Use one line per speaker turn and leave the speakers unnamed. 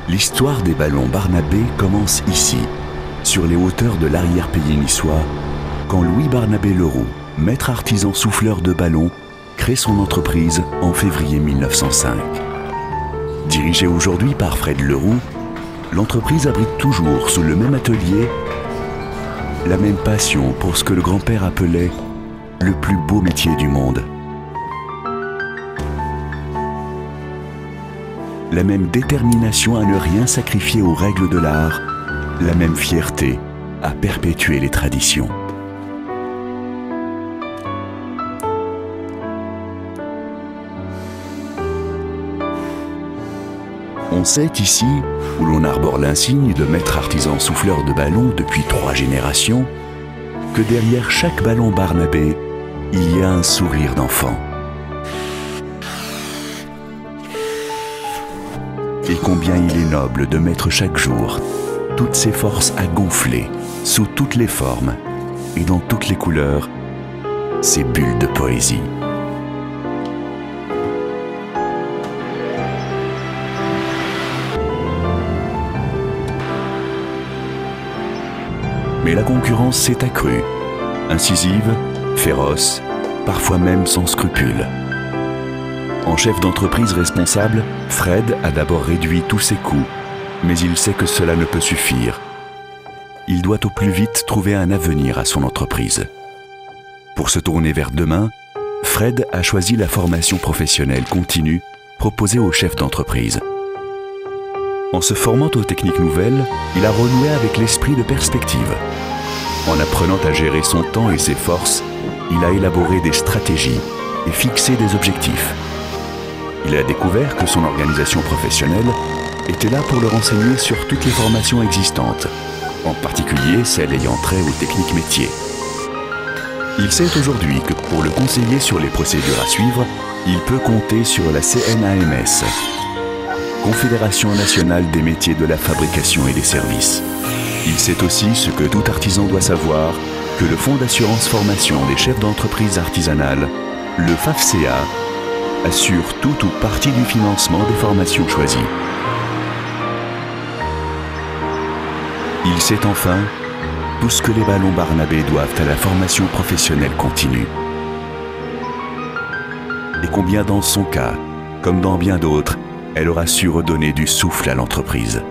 L'histoire des ballons Barnabé commence ici, sur les hauteurs de l'arrière-pays niçois, quand Louis Barnabé Leroux, maître artisan souffleur de ballons, crée son entreprise en février 1905. Dirigée aujourd'hui par Fred Leroux, l'entreprise abrite toujours sous le même atelier la même passion pour ce que le grand-père appelait le plus beau métier du monde. La même détermination à ne rien sacrifier aux règles de l'art, la même fierté à perpétuer les traditions. On sait ici, où l'on arbore l'insigne de maître artisan souffleur de ballons depuis 3 générations, que derrière chaque ballon Barnabé, il y a un sourire d'enfant. Et combien il est noble de mettre chaque jour toutes ses forces à gonfler, sous toutes les formes et dans toutes les couleurs, ces bulles de poésie. Mais la concurrence s'est accrue, incisive, féroce, parfois même sans scrupules. En chef d'entreprise responsable, Fred a d'abord réduit tous ses coûts, mais il sait que cela ne peut suffire. Il doit au plus vite trouver un avenir à son entreprise. Pour se tourner vers demain, Fred a choisi la formation professionnelle continue proposée aux chefs d'entreprise. En se formant aux techniques nouvelles, il a renoué avec l'esprit de perspective. En apprenant à gérer son temps et ses forces, il a élaboré des stratégies et fixé des objectifs. Il a découvert que son organisation professionnelle était là pour le renseigner sur toutes les formations existantes, en particulier celles ayant trait aux techniques métiers. Il sait aujourd'hui que pour le conseiller sur les procédures à suivre, il peut compter sur la CNAMS, Confédération nationale des métiers de la fabrication et des services. Il sait aussi ce que tout artisan doit savoir, que le Fonds d'assurance formation des chefs d'entreprise artisanale, le FAFCEA, assure tout ou partie du financement des formations choisies. Il sait enfin tout ce que les ballons Barnabé doivent à la formation professionnelle continue. Et combien dans son cas, comme dans bien d'autres, elle aura su redonner du souffle à l'entreprise.